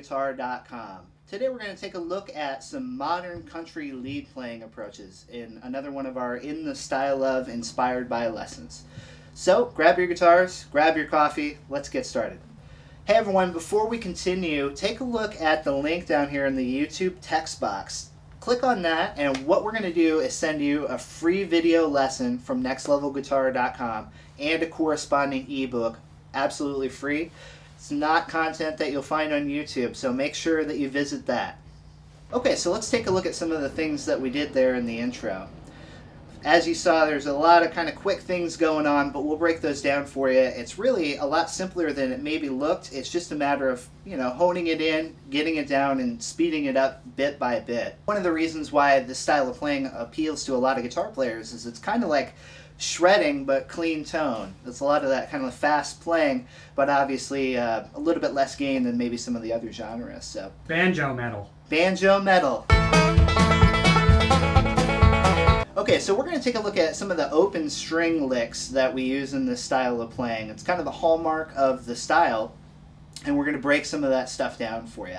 grabyourguitar.com. Today we're going to take a look at some modern country lead playing approaches in another one of our In the Style Of Inspired By lessons. So grab your guitars, grab your coffee, let's get started. Hey everyone, before we continue, take a look at the link down here in the YouTube text box. Click on that, and what we're going to do is send you a free video lesson from nextlevelguitar.com and a corresponding ebook, absolutely free. It's not content that you'll find on YouTube, so make sure that you visit that. Okay, so let's take a look at some of the things that we did there in the intro. As you saw, there's a lot of kind of quick things going on, but we'll break those down for you. It's really a lot simpler than it maybe looked. It's just a matter of, honing it in, getting it down, and speeding it up bit by bit. One of the reasons why this style of playing appeals to a lot of guitar players is it's kind of like shredding but clean tone. It's a lot of that kind of fast playing, but obviously a little bit less gain than maybe some of the other genres. So banjo metal. Banjo metal. Okay, so we're going to take a look at some of the open string licks that we use in this style of playing. It's kind of the hallmark of the style, and we're going to break some of that stuff down for you.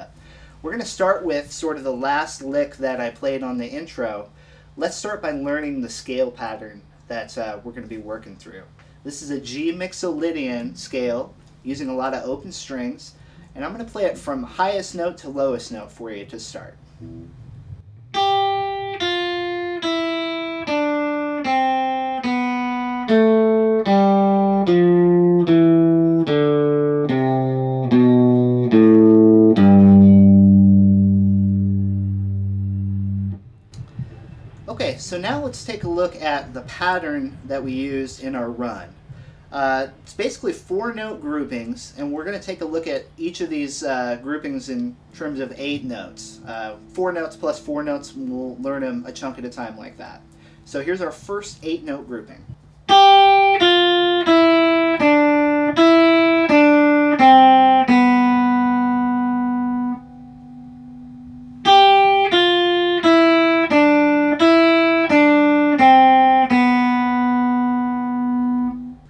We're going to start with sort of the last lick that I played on the intro. Let's start by learning the scale pattern that we're going to be working through. This is a G mixolydian scale using a lot of open strings, and I'm going to play it from highest note to lowest note for you to start. Okay, so now let's take a look at the pattern that we used in our run. It's basically 4-note groupings, and we're going to take a look at each of these groupings in terms of 8 notes. 4 notes plus 4 notes, and we'll learn them a chunk at a time like that. So here's our first 8-note grouping.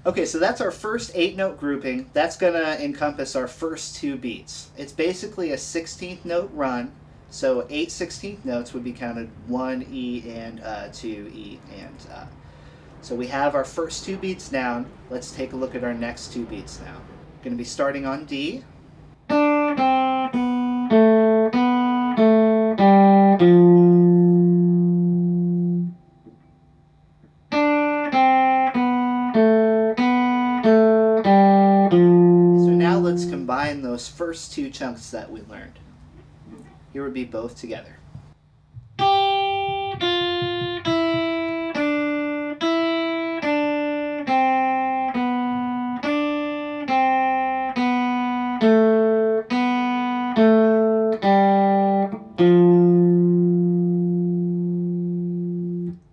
Okay, so that's our first 8-note grouping. That's going to encompass our first 2 beats. It's basically a 16th note run, so 8 16th notes would be counted 1 E and 2 E and So we have our first 2 beats down. Let's take a look at our next 2 beats now. Going to be starting on D. Let's combine those first 2 chunks that we learned. Here would be both together.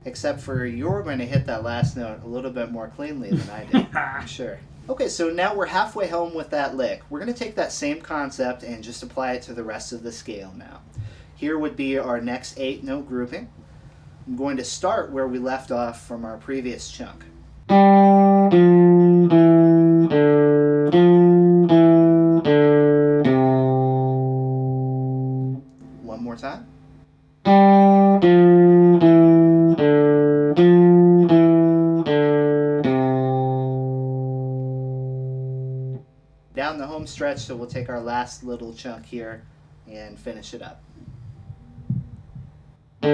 Except for you're going to hit that last note a little bit more cleanly than I did. Sure. Okay, so now we're halfway home with that lick. We're going to take that same concept and just apply it to the rest of the scale now. Here would be our next 8-note grouping. I'm going to start where we left off from our previous chunk. One more time. Down the home stretch, so we'll take our last little chunk here and finish it up. At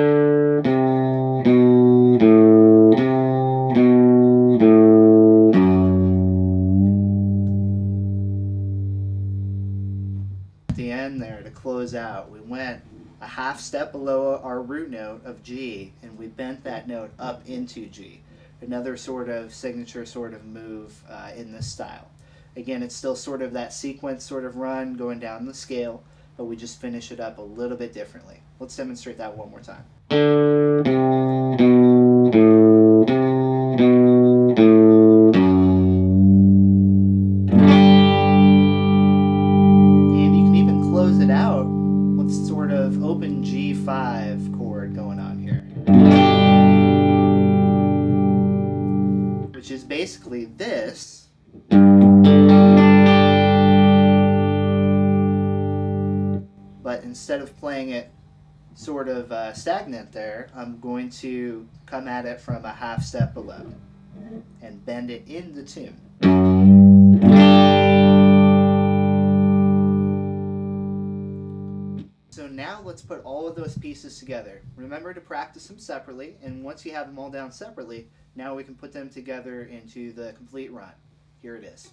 the end there, to close out, we went a half step below our root note of G, and we bent that note up into G. Another sort of signature sort of move in this style. Again, it's still sort of that sequence sort of run going down the scale, but we just finish it up a little bit differently. Let's demonstrate that one more time. And you can even close it out with sort of open G5 chord going on here, which is basically this. but instead of playing it sort of stagnant there, I'm going to come at it from a half step below and bend it in the tune. So now let's put all of those pieces together. Remember to practice them separately, and once you have them all down separately, now we can put them together into the complete run. Here it is.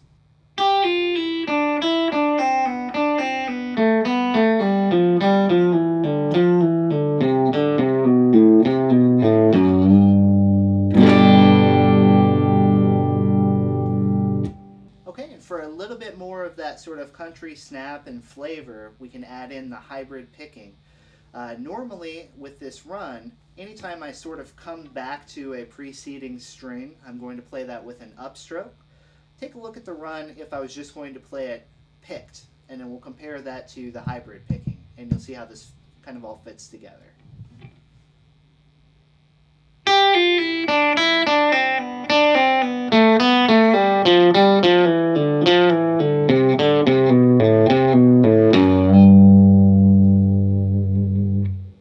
Okay, and for a little bit more of that sort of country snap and flavor, we can add in the hybrid picking. Normally, with this run, anytime I sort of come back to a preceding string, I'm going to play that with an upstroke. Take a look at the run if I was just going to play it picked, and then we'll compare that to the hybrid picking, and you'll see how this kind of all fits together.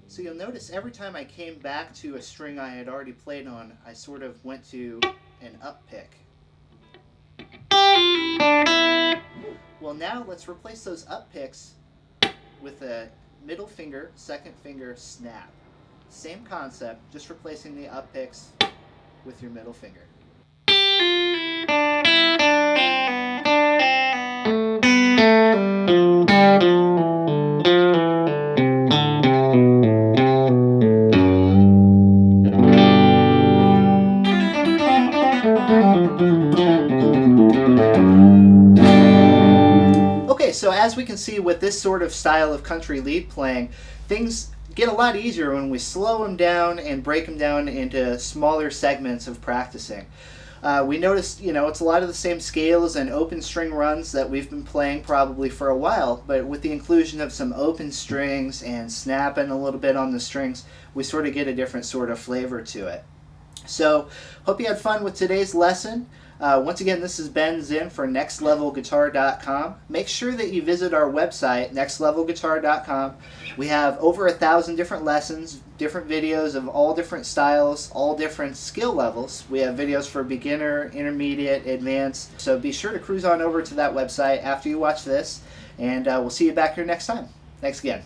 So you'll notice every time I came back to a string I had already played on, I sort of went to an up pick. Well, now let's replace those up picks with a middle finger, second finger snap. Same concept, just replacing the up picks with your middle finger. Okay, so as we can see with this sort of style of country lead playing, things get a lot easier when we slow them down and break them down into smaller segments of practicing. We noticed, it's a lot of the same scales and open string runs that we've been playing probably for a while, but with the inclusion of some open strings and snapping a little bit on the strings, we sort of get a different sort of flavor to it. So, hope you had fun with today's lesson. Once again, this is Ben Zinn for nextlevelguitar.com. Make sure that you visit our website, nextlevelguitar.com. We have over 1,000 different lessons, different videos of all different styles, all different skill levels. We have videos for beginner, intermediate, advanced. So be sure to cruise on over to that website after you watch this, and we'll see you back here next time. Thanks again.